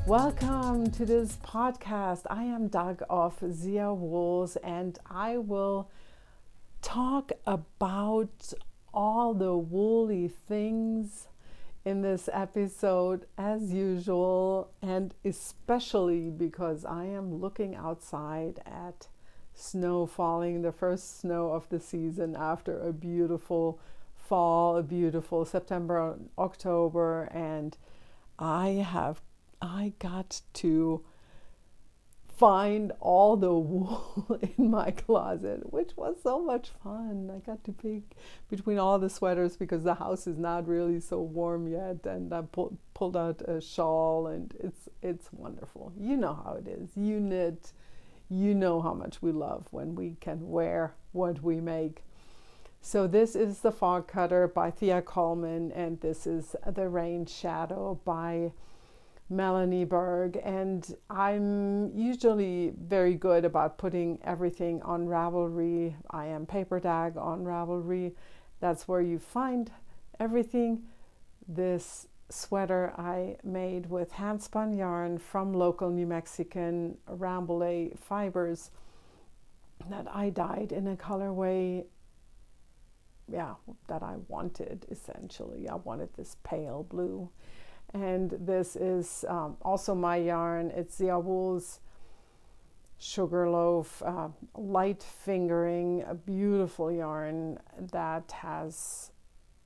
Welcome to this podcast. I am Doug of Zia Wools, and I will talk about all the woolly things in this episode as usual, and especially because I am looking outside at snow falling, the first snow of the season after a beautiful fall, a beautiful September, October, and I got to find all the wool in my closet, which was so much fun. I got to pick between all the sweaters because the house is not really so warm yet, and I pulled out a shawl, and it's wonderful. You know how it is. You knit. You know how much we love when we can wear what we make. So this is The Fog Cutter by Thea Coleman, and this is The Rain Shadow by Melanie Berg. And I'm usually very good about putting everything on Ravelry. I am Paper Dag on Ravelry. That's where you find everything. This sweater I made with hand-spun yarn from local New Mexican Rambouillet fibers that I dyed in a colorway that I wanted. Essentially, I wanted this pale blue. And this is also my yarn. It's Zia Wools Sugarloaf light fingering, a beautiful yarn that has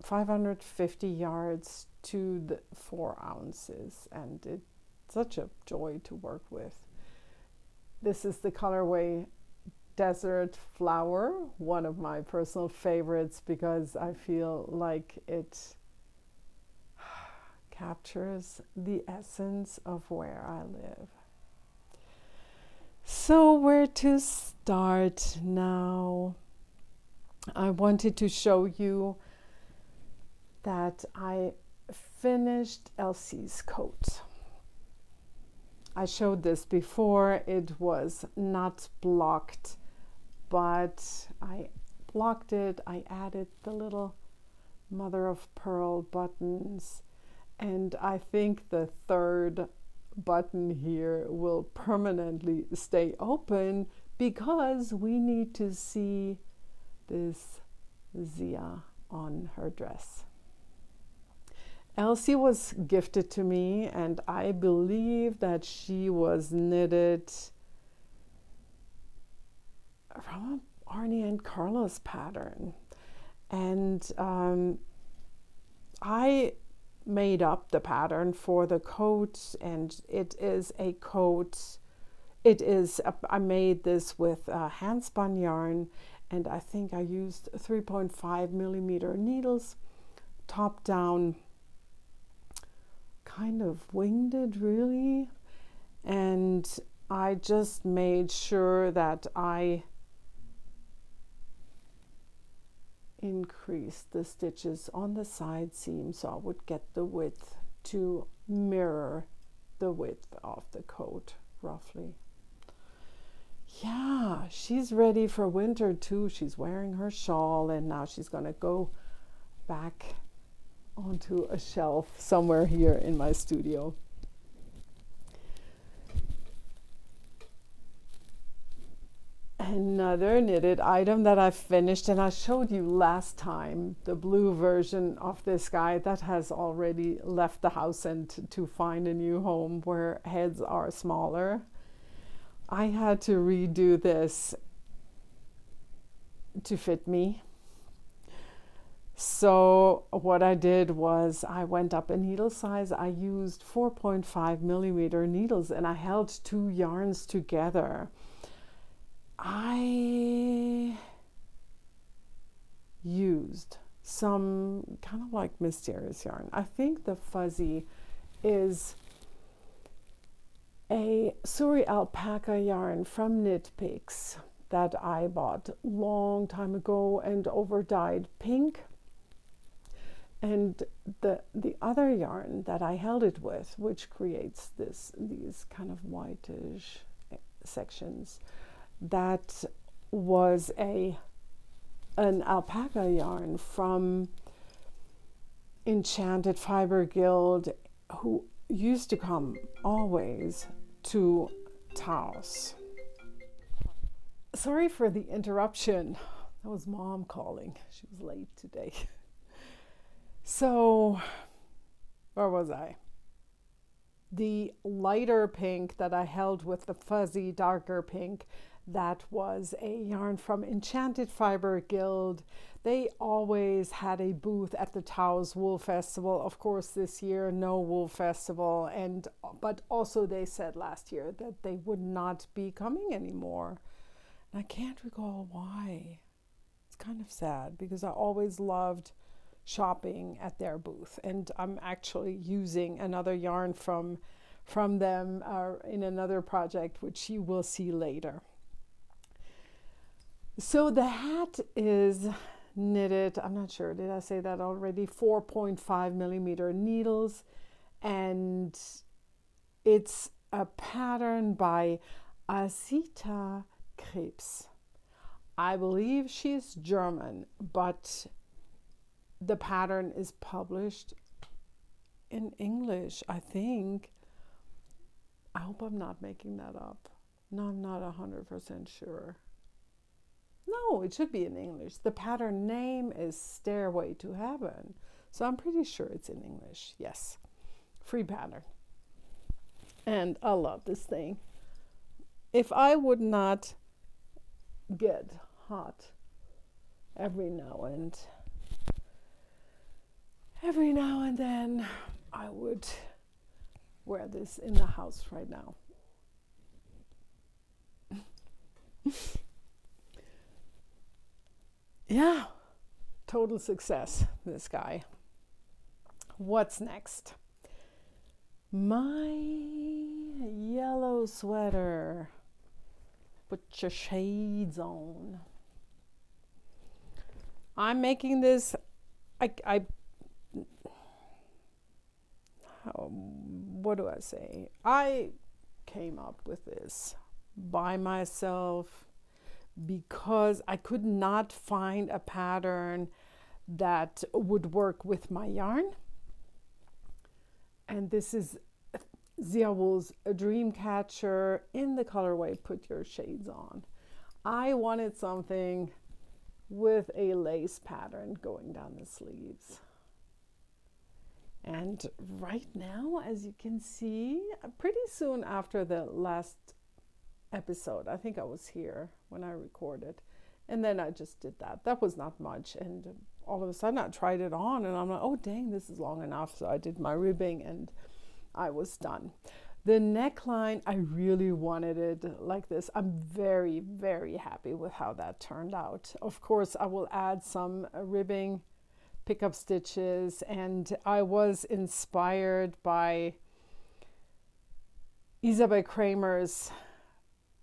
550 yards to the 4 ounces, and it's such a joy to work with. This is the colorway Desert Flower, one of my personal favorites because I feel like it captures the essence of where I live. So where to start now? I wanted to show you that I finished Elsie's coat. I showed this before. It was not blocked, but I blocked it. I added the little mother of pearl buttons, and I think the third button here will permanently stay open because we need to see this Zia on her dress. Elsie was gifted to me, and I believe that she was knitted from Arnie and Carlos pattern. And I made up the pattern for the coat, and it is a coat. I made this with hand spun yarn, and I think I used 3.5 millimeter needles, top down, kind of winged it really. And I just made sure that I increase the stitches on the side seam so I would get the width to mirror the width of the coat roughly. Yeah, she's ready for winter too. She's wearing her shawl, and now she's gonna go back onto a shelf somewhere here in my studio. Another knitted item that I finished, and I showed you last time, the blue version of this guy that has already left the house and to find a new home where heads are smaller. I had to redo this to fit me. So what I did was I went up a needle size. I used 4.5 millimeter needles, and I held 2 yarns together. I used some kind of like mysterious yarn. I think the fuzzy is a Suri alpaca yarn from Knit Picks that I bought long time ago and over dyed pink. And the other yarn that I held it with, which creates these kind of whitish sections, that was an alpaca yarn from Enchanted Fiber Guild, who used to come always to Taos. Sorry for the interruption. That was Mom calling. She was late today. So, where was I? The lighter pink that I held with the fuzzy darker pink, that was a yarn from Enchanted Fiber Guild. They always had a booth at the Taos Wool Festival. Of course, this year, no Wool Festival. But also they said last year that they would not be coming anymore. And I can't recall why. It's kind of sad because I always loved shopping at their booth. And I'm actually using another yarn from them in another project, which you will see later. So the hat is knitted, I'm not sure, did I say that already? 4.5 millimeter needles, and it's a pattern by Asita Krebs. I believe she's German, but the pattern is published in English, I think. I hope I'm not making that up. No, I'm not 100% sure. No, it should be in English. The pattern name is Stairway to Heaven. So I'm pretty sure it's in English. Yes. Free pattern. And I love this thing. If I would not get hot every now and then, I would wear this in the house right now. Yeah, total success, this guy. What's next? My yellow sweater. Put your shades on. I'm making this, what do I say? I came up with this by myself because I could not find a pattern that would work with my yarn. And this is Zia Wool's Dreamcatcher in the colorway Put Your Shades On. I wanted something with a lace pattern going down the sleeves. And right now, as you can see, pretty soon after the last episode, I think I was here when I recorded, and then I just did that. That was not much, and all of a sudden I tried it on and I'm like, oh dang, this is long enough. So I did my ribbing and I was done. The neckline, I really wanted it like this. I'm very, very happy with how that turned out. Of course, I will add some ribbing, pickup stitches, and I was inspired by Isabel Kramer's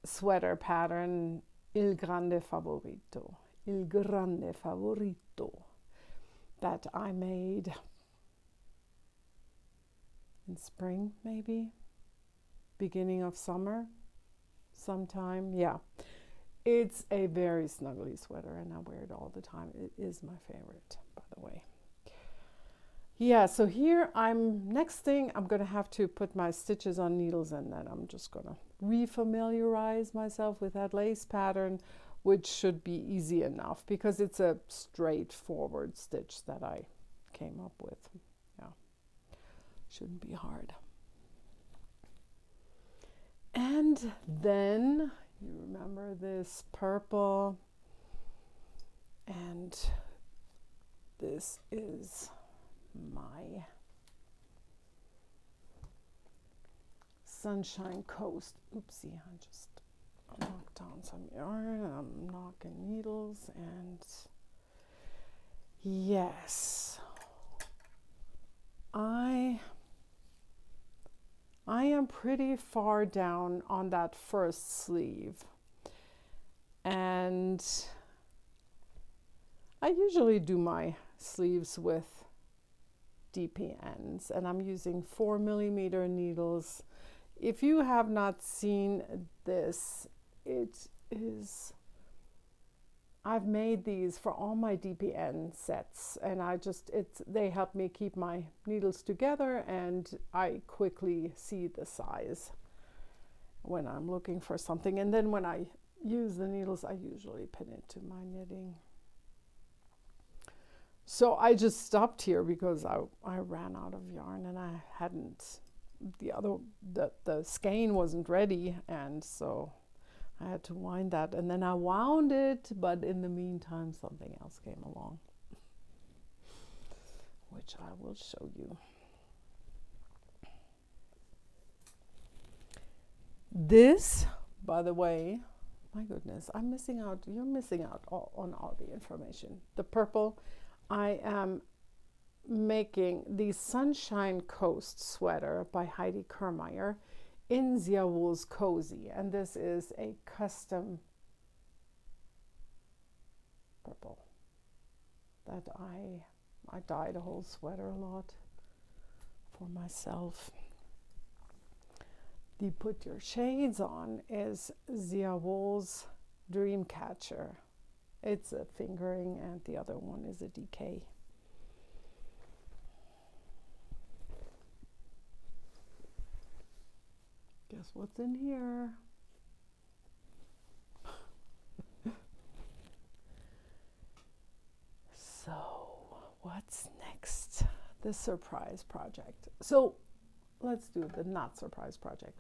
sweater pattern, Il Grande Favorito, that I made in spring, maybe beginning of summer sometime. Yeah, it's a very snuggly sweater and I wear it all the time. It is my favorite, by the way. Yeah, so here next thing I'm gonna have to put my stitches on needles, and then I'm just gonna refamiliarize myself with that lace pattern, which should be easy enough because it's a straightforward stitch that I came up with. Yeah, shouldn't be hard. And then you remember this purple, and this is my Sunshine Coast. Oopsie, I just knocked down some yarn. I'm knocking needles, and yes, I am pretty far down on that first sleeve, and I usually do my sleeves with DP ends, and I'm using 4 millimeter needles. If you have not seen this, it is I've made these for all my DPN sets, and they help me keep my needles together, and I quickly see the size when I'm looking for something. And then when I use the needles, I usually pin it to my knitting. So I just stopped here because I ran out of yarn, and I hadn't, the skein wasn't ready, and so I had to wind that, and then I wound it, but in the meantime something else came along, which I will show you. This, by the way, my goodness, I'm missing out. You're missing out on all the information. The purple, I am making the Sunshine Coast sweater by Heidi Kermeyer in Zia Wool's Cozy, and this is a custom purple that I dyed a whole sweater a lot for myself. The Put Your Shades On is Zia Wool's Dreamcatcher. It's a fingering, and the other one is a DK. Guess what's in here? So, what's next? The surprise project. So, let's do the not surprise project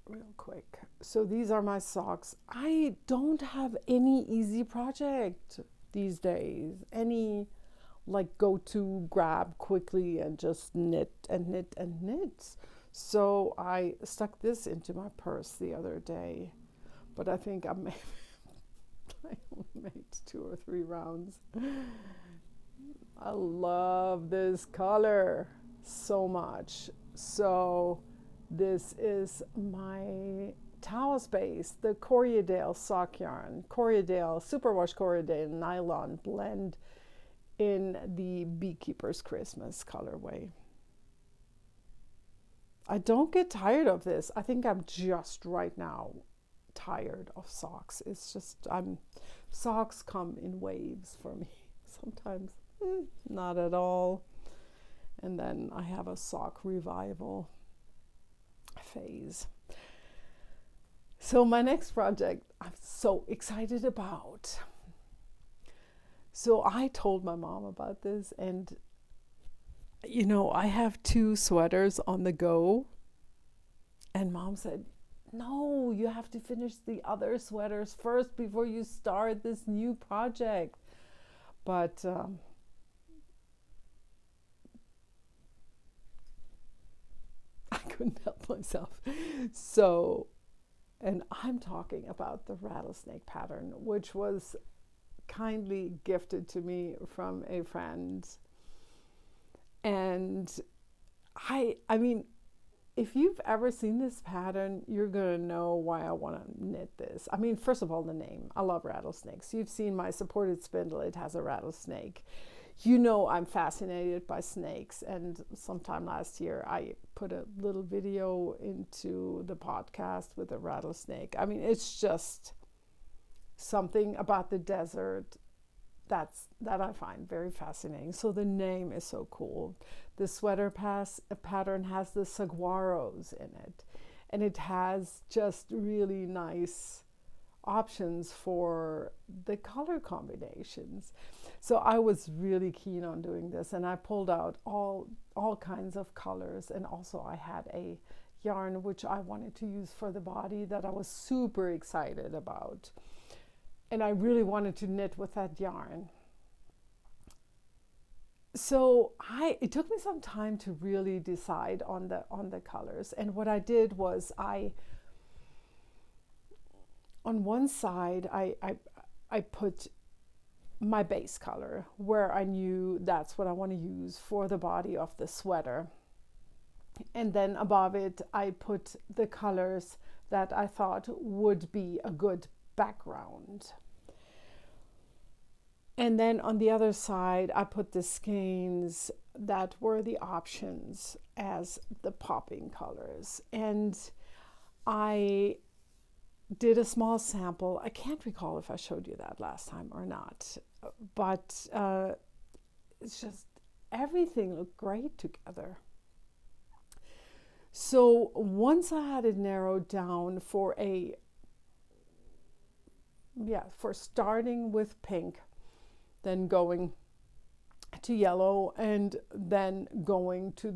real quick. So, these are my socks. I don't have any easy project these days. Any like go to grab quickly and just knit and knit and knit. So I stuck this into my purse the other day, but I think I only made 2 or 3 rounds. I love this color so much. So this is my Taos base, the Corriedale sock yarn, Corriedale Superwash Corriedale nylon blend in the Beekeeper's Christmas colorway. I don't get tired of this. I think I'm just right now tired of socks. It's just, socks come in waves for me. Sometimes not at all. And then I have a sock revival phase. So my next project I'm so excited about. So I told my mom about this, and you know, I have 2 sweaters on the go, and Mom said, no, you have to finish the other sweaters first before you start this new project. But I couldn't help myself. So, and I'm talking about the rattlesnake pattern, which was kindly gifted to me from a friend. And I mean, if you've ever seen this pattern, you're going to know why I want to knit this. I mean, first of all, the name. I love rattlesnakes. You've seen my supported spindle. It has a rattlesnake. You know I'm fascinated by snakes. And sometime last year, I put a little video into the podcast with a rattlesnake. I mean, it's just something about the desert that I find very fascinating. So the name is so cool. The sweater pattern has the saguaros in it, and it has just really nice options for the color combinations. So I was really keen on doing this, and I pulled out all kinds of colors, and also I had a yarn which I wanted to use for the body that I was super excited about. And I really wanted to knit with that yarn. So it took me some time to really decide on the colors. And what I did was on one side I put my base color where I knew that's what I want to use for the body of the sweater. And then above it I put the colors that I thought would be a good background. And then on the other side, I put the skeins that were the options as the popping colors. And I did a small sample. I can't recall if I showed you that last time or not, but it's just everything looked great together. So once I had it narrowed down for starting with pink, then going to yellow, and then going to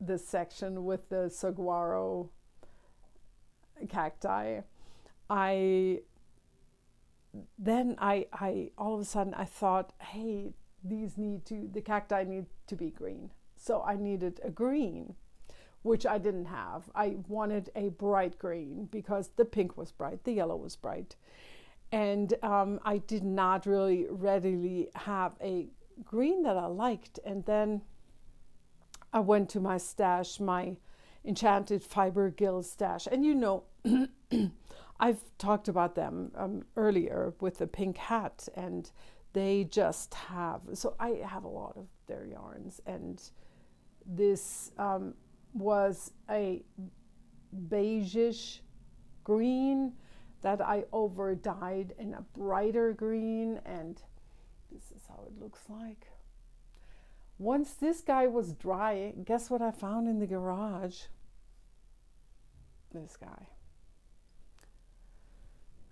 the section with the saguaro cacti, I all of a sudden I thought, hey, the cacti need to be green. So I needed a green, which I didn't have. I wanted a bright green because the pink was bright, the yellow was bright. And I did not really readily have a green that I liked. And then I went to my stash, my Enchanted Fiber Guild stash. And you know, I've talked about them earlier with the pink hat, and they just have, so I have a lot of their yarns, and this was a beigeish green that I over dyed in a brighter green, and this is how it looks like. Once this guy was dry, guess what I found in the garage? This guy.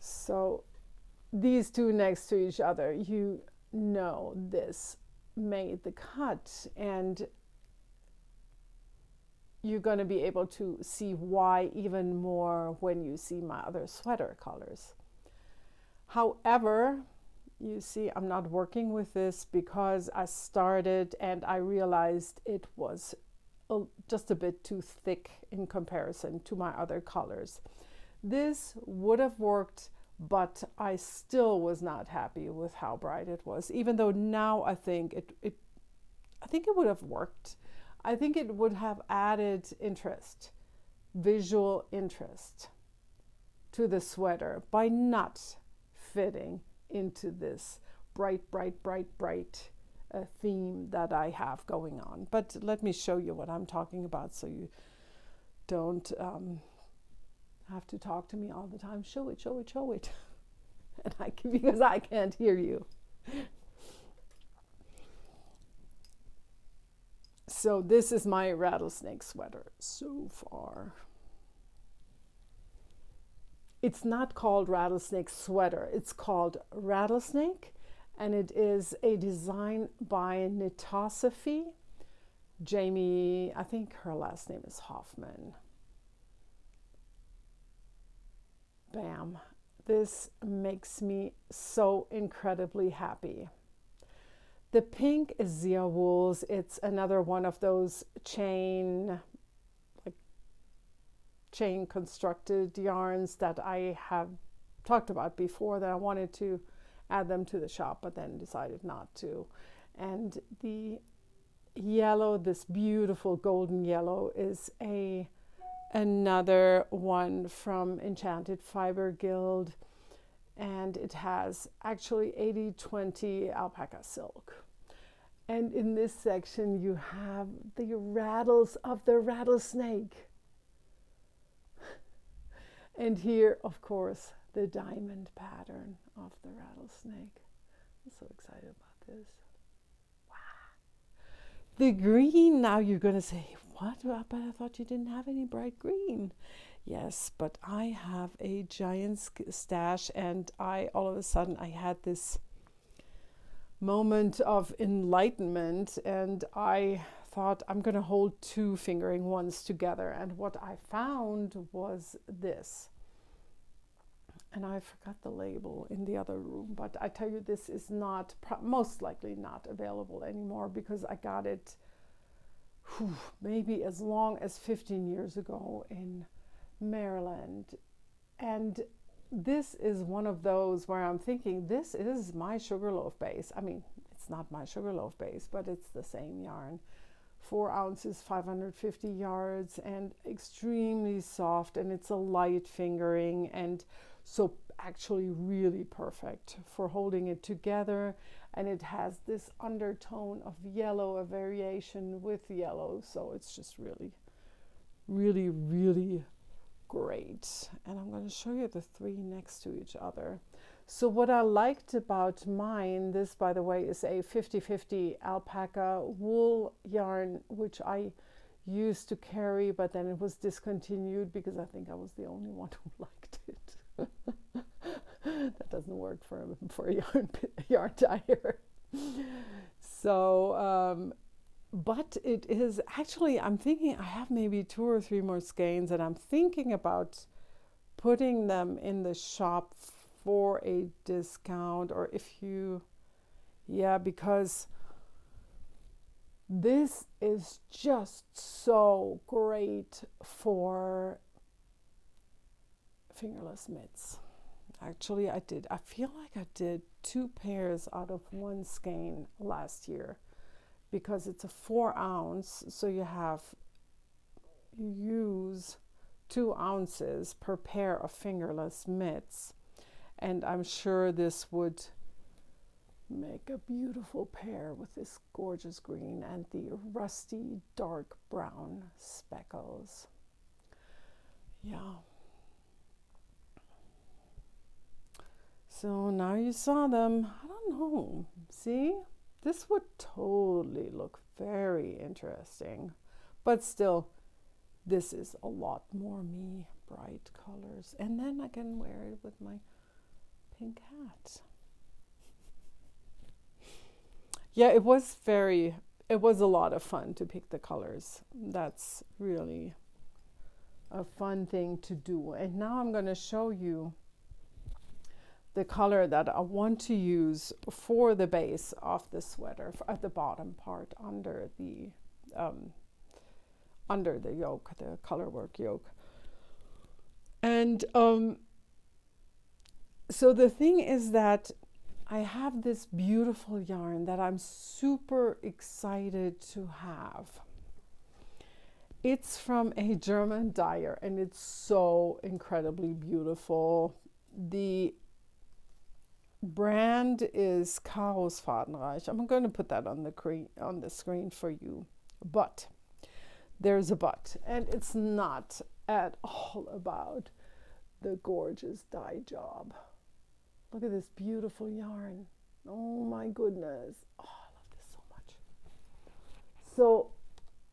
So these two next to each other, you know this made the cut, and you're going to be able to see why even more when you see my other sweater colors. However, you see I'm not working with this because I started and I realized it was just a bit too thick in comparison to my other colors. This would have worked, but I still was not happy with how bright it was, even though now I think it would have worked. I think it would have added interest, visual interest to the sweater by not fitting into this bright theme that I have going on. But let me show you what I'm talking about so you don't have to talk to me all the time. Show it. And because I can't hear you. So this is my rattlesnake sweater so far. It's not called rattlesnake sweater. It's called rattlesnake, and it is a design by Natasophy. Jamie, I think her last name is Hoffman. Bam. This makes me so incredibly happy. The pink is Zia Wools. It's another one of those chain constructed yarns that I have talked about before, that I wanted to add them to the shop but then decided not to. And the yellow, this beautiful golden yellow, is another one from Enchanted Fiber Guild, and it has actually 80/20 alpaca silk. And in this section you have the rattles of the rattlesnake. And here, of course, the diamond pattern of the rattlesnake. I'm so excited about this. Wow. The green, now you're going to say, what? But I thought you didn't have any bright green. Yes, but I have a giant stash, and all of a sudden I had this moment of enlightenment, and I thought I'm going to hold two fingering ones together, and what I found was this. And I forgot the label in the other room, but I tell you, this is not, most likely not available anymore, because I got it maybe as long as 15 years ago in Maryland. And this is one of those where I'm thinking, this is my sugarloaf base. I mean, it's not my sugarloaf base, but it's the same yarn. 4 ounces, 550 yards, and extremely soft, and it's a light fingering, and so actually really perfect for holding it together. And it has this undertone of yellow, a variation with yellow, so it's just really great. And I'm going to show you the three next to each other. So what I liked about mine, this by the way is a 50-50 alpaca wool yarn, which I used to carry, but then it was discontinued because I think I was the only one who liked it. That doesn't work for a yarn dyer. So but it is actually, I'm thinking I have maybe 2 or 3 more skeins, and I'm thinking about putting them in the shop for a discount, or if you, yeah, because this is just so great for fingerless mitts. Actually, I feel like I did 2 pairs out of 1 skein last year, because it's a 4 ounce, so you use 2 ounces per pair of fingerless mitts, and I'm sure this would make a beautiful pair with this gorgeous green and the rusty dark brown speckles. Yeah. So now you saw them. I don't know. See? This would totally look very interesting. But still, this is a lot more me, bright colors. And then I can wear it with my pink hat. Yeah, it was a lot of fun to pick the colors. That's really a fun thing to do. And now I'm going to show you the color that I want to use for the base of the sweater, at the bottom part under the yoke, the colorwork yoke. And so the thing is that I have this beautiful yarn that I'm super excited to have. It's from a German dyer, and it's so incredibly beautiful. The brand is KARO'S FADENREIch. I'm going to put that on the screen for you. But there's a but, and it's not at all about the gorgeous dye job. Look at this beautiful yarn. Oh my goodness. Oh, I love this so much. So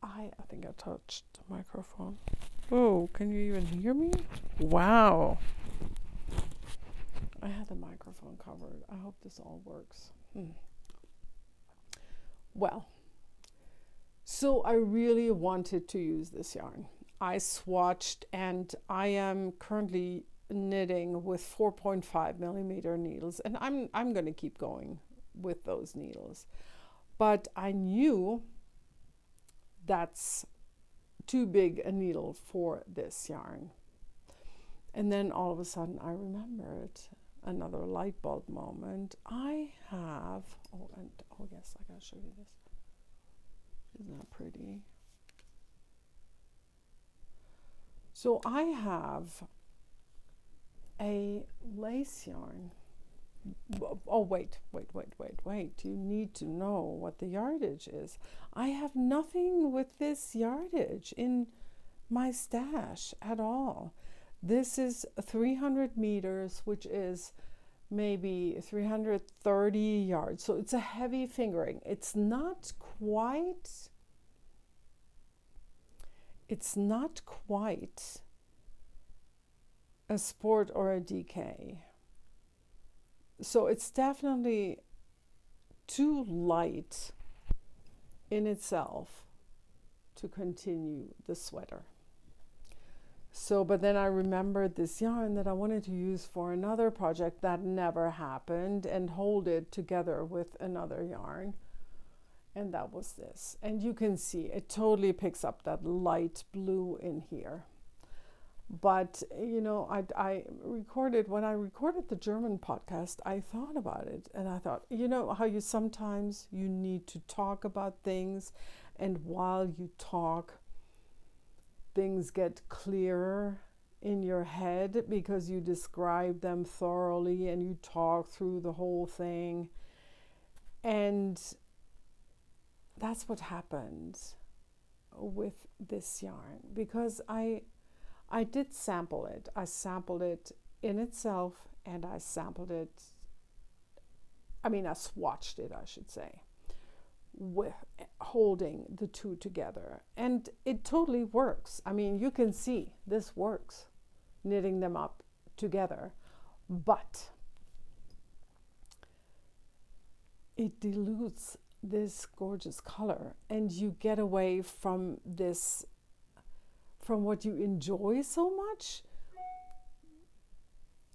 I think I touched the microphone. Oh, can you even hear me? Wow. I had the microphone covered. I hope this all works. Well, so I really wanted to use this yarn. I swatched, and I am currently knitting with 4.5 millimeter needles, and I'm going to keep going with those needles. But I knew that's too big a needle for this yarn. And then all of a sudden I remembered, another light bulb moment. I have, oh yes, I gotta show you this. Isn't that pretty? So I have a lace yarn. Oh, wait. You need to know what the yardage is. I have nothing with this yardage in my stash at all. This is 300 meters, which is maybe 330 yards. So it's a heavy fingering. It's not quite a sport or a DK. So it's definitely too light in itself to continue the sweater. So, but then I remembered this yarn that I wanted to use for another project that never happened, and hold it together with another yarn. And that was this. And you can see it totally picks up that light blue in here. But, you know, I recorded, when I recorded the German podcast, I thought about it. And I thought, you know how you sometimes you need to talk about things, and while you talk, things get clearer in your head because you describe them thoroughly and you talk through the whole thing. And that's what happened with this yarn, because I I did sample it. I sampled it in itself, and I sampled it, I swatched it, I should say, with holding the two together. And it totally works. You can see this works, knitting them up together. But it dilutes this gorgeous color, and you get away from this, from what you enjoy so much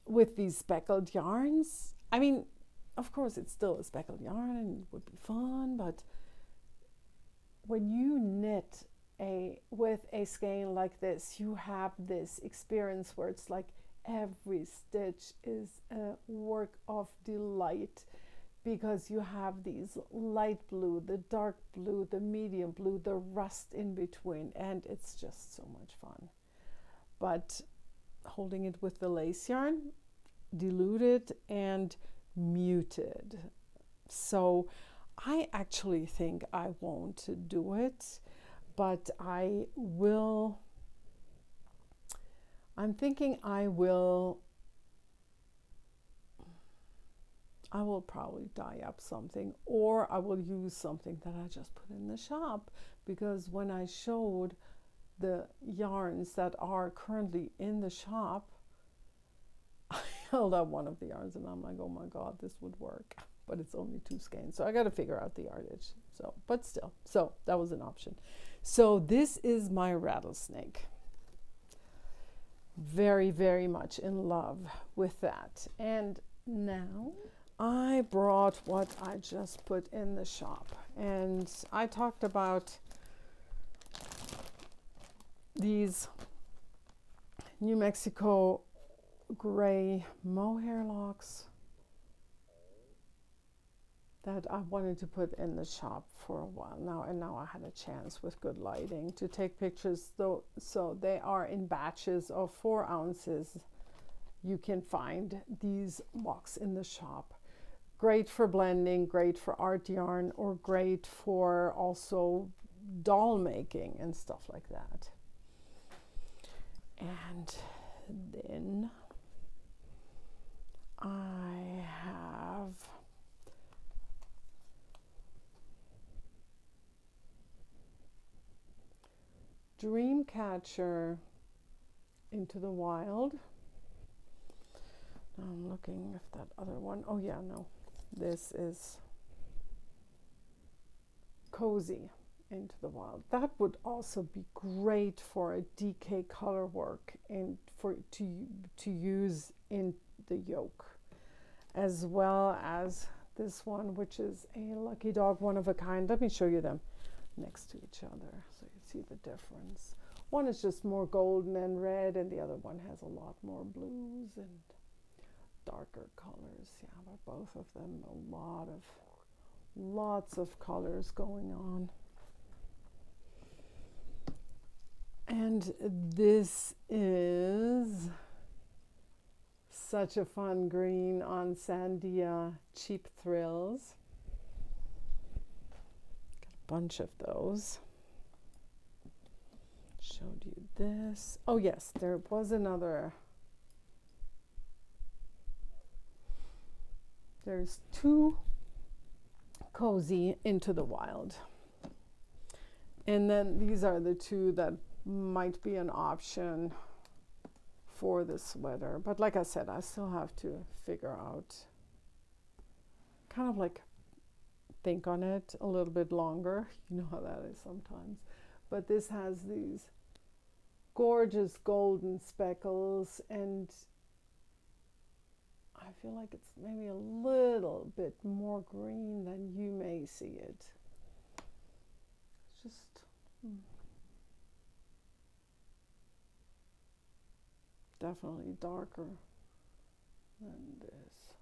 with these speckled yarns. Of course, it's still a speckled yarn and it would be fun, but when you knit with a skein like this, you have this experience where it's like every stitch is a work of delight, because you have these light blue, the dark blue, the medium blue, the rust in between, and it's just so much fun. But holding it with the lace yarn, diluted and muted. So I actually think I won't do it, but I'm thinking I will probably dye up something, or I will use something that I just put in the shop, because when I showed the yarns that are currently in the shop, I held up one of the yarns and I'm like, oh my God, this would work. But it's only 2 skeins, so I got to figure out the yardage. But still, that was an option. So this is my rattlesnake. Very, very much in love with that. And now I brought what I just put in the shop, and I talked about these New Mexico gray mohair locks that I wanted to put in the shop for a while now, and now I had a chance with good lighting to take pictures. So they are in batches of 4 ounces. You can find these locks in the shop. Great for blending, great for art yarn, or great for also doll making and stuff like that. And then I have Dreamcatcher Into the Wild. Now I'm looking if that other one, oh yeah, no. This is Cozy Into the Wild. That would also be great for a DK color work and to use in the yoke, as well as this one, which is a Lucky Dog one of a kind. Let me show you them next to each other so you see the difference. One is just more golden and red, and the other one has a lot more blues and darker colors. Yeah, but both of them lots of colors going on. And this is such a fun green on Sandia Cheap Thrills. Got a bunch of those. Showed you this. Oh yes, there was another. There's 2 Cozy Into the Wild. And then these are the 2 that might be an option for the sweater. But like I said, I still have to figure out, kind of like think on it a little bit longer. You know how that is sometimes. But this has these gorgeous golden speckles, and I feel like it's maybe a little bit more green than you may see it. It's just definitely darker than this,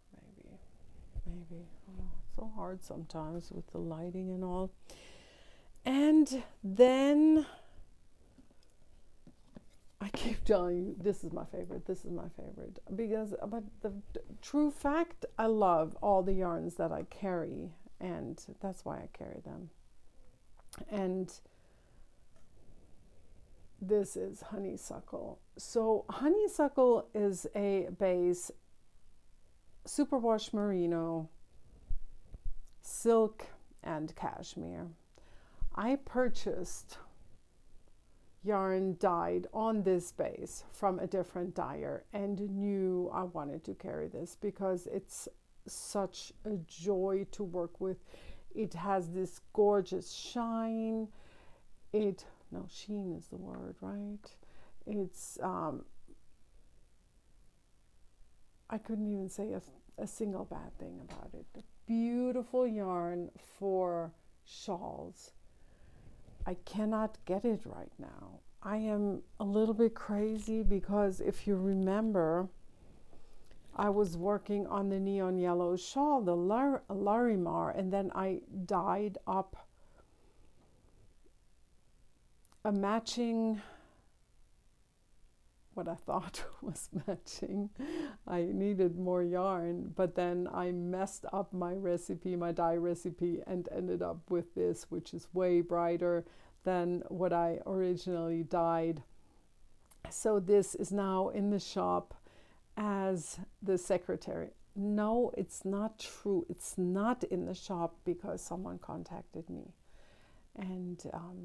maybe. Oh, it's so hard sometimes with the lighting and all. And then I keep telling you, this is my favorite, because, but the true fact, I love all the yarns that I carry, and that's why I carry them. And this is honeysuckle. So honeysuckle is a base, superwash merino, silk, and cashmere. I purchased yarn dyed on this base from a different dyer and knew I wanted to carry this because it's such a joy to work with. It has this gorgeous shine. Sheen is the word, right? It's I couldn't even say a single bad thing about it. A beautiful yarn for shawls. I cannot get it right now. I am a little bit crazy because if you remember, I was working on the neon yellow shawl, the Larimar, and then I dyed up a matching, what I thought was matching. I needed more yarn, but then I messed up my recipe, my dye recipe, and ended up with this, which is way brighter than what I originally dyed. So this is now in the shop as the secretary. No, it's not true. It's not in the shop because someone contacted me. And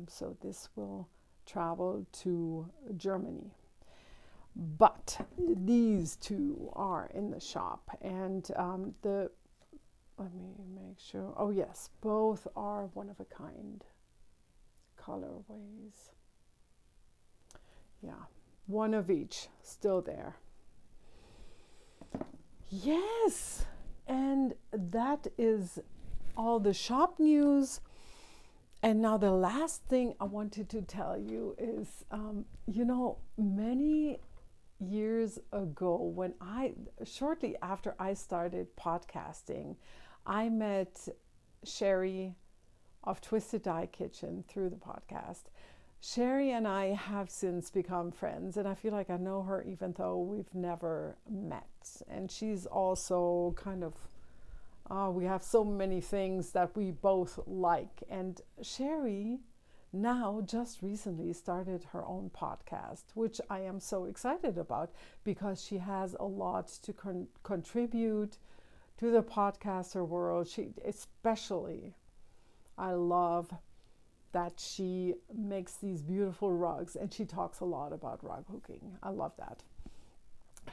so this will travel to Germany. But these two are in the shop, and let me make sure. Oh yes, both are one of a kind colorways. Yeah, one of each still there. Yes, and that is all the shop news. And now the last thing I wanted to tell you is, many years ago, when shortly after I started podcasting, I met SHERI of Twisted Dye Kitchen through the podcast. SHERI and I have since become friends, and I feel like I know her even though we've never met. And she's also kind of, we have so many things that we both like. And SHERI now just recently started her own podcast, which I am so excited about because she has a lot to contribute to the podcaster world. I love that she makes these beautiful rugs, and she talks a lot about rug hooking. I love that.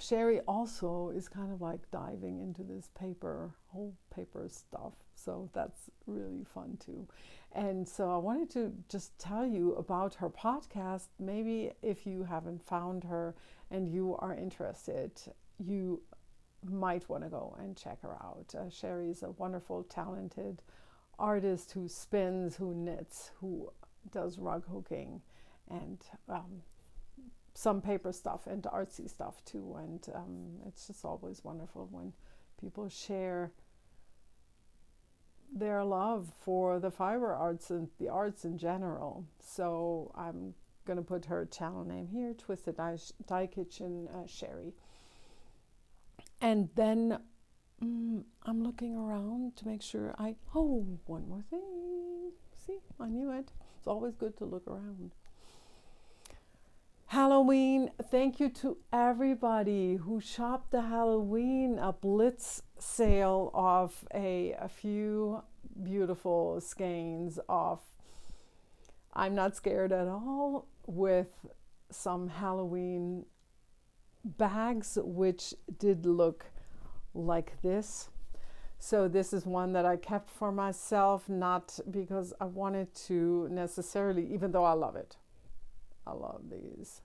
SHERI also is kind of like diving into this whole paper stuff. So that's really fun too. And so I wanted to just tell you about her podcast. Maybe if you haven't found her and you are interested, you might want to go and check her out. SHERI is a wonderful, talented artist who spins, who knits, who does rug hooking, and some paper stuff and artsy stuff too. And it's just always wonderful when people share their love for the fiber arts and the arts in general. So I'm going to put her channel name here, Twisted Dye Kitchen SHERI. And then I'm looking around to make sure one more thing. See, I knew it. It's always good to look around. Halloween, thank you to everybody who shopped the Halloween, a blitz sale of a few beautiful skeins of I'm Not Scared at All, with some Halloween bags which did look like this. So this is one that I kept for myself, not because I wanted to necessarily, even though I love it. I love these.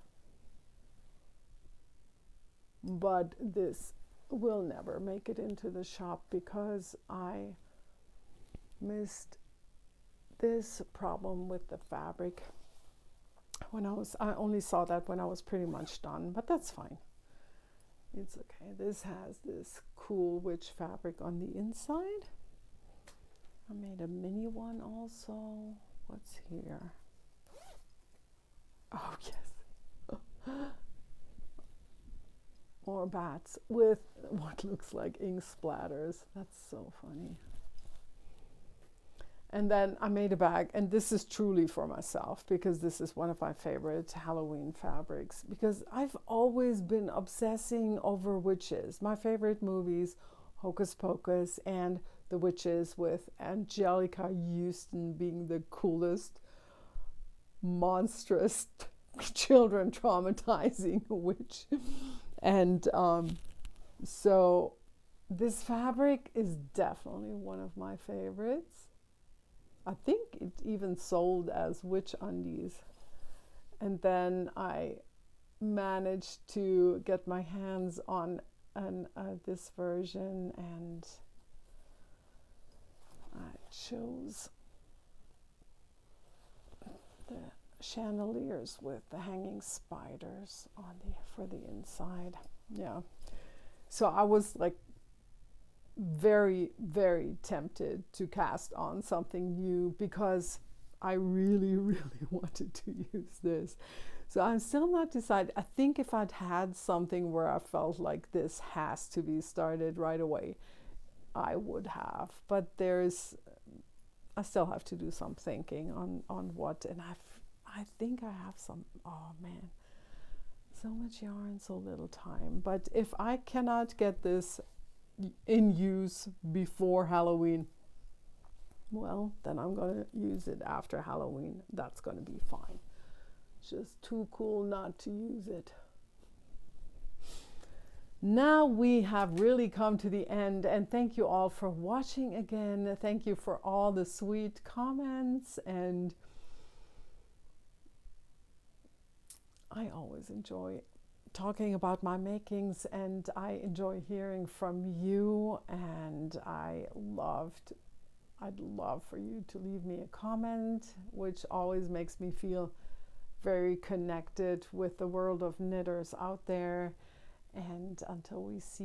But this will never make it into the shop because I missed this problem with the fabric. I only saw that when I was pretty much done, but that's fine. It's okay. This has this cool witch fabric on the inside. I made a mini one also. What's here? Oh, yes. More bats with what looks like ink splatters. That's so funny. And then I made a bag, and this is truly for myself because this is one of my favorite Halloween fabrics, because I've always been obsessing over witches. My favorite movies, Hocus Pocus and The Witches, with Angelica Houston being the coolest, monstrous, children traumatizing witch. And so this fabric is definitely one of my favorites. I think it even sold as witch undies. And then I managed to get my hands on this version, and I chose the chandeliers with the hanging spiders for the inside. Yeah. So I was like very, very tempted to cast on something new because I really, really wanted to use this. So I'm still not decided. I think if I'd had something where I felt like this has to be started right away, I would have. But I still have to do some thinking on what, and I think I have some, oh man, so much yarn, so little time. But if I cannot get this in use before Halloween, well, then I'm going to use it after Halloween. That's going to be fine. It's just too cool not to use it. Now we have really come to the end, and thank you all for watching again. Thank you for all the sweet comments, and I always enjoy talking about my makings, and I enjoy hearing from you, and I'd love for you to leave me a comment, which always makes me feel very connected with the world of knitters out there. And until I see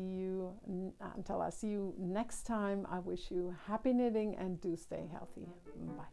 you next time, I wish you happy knitting and do stay healthy. Bye.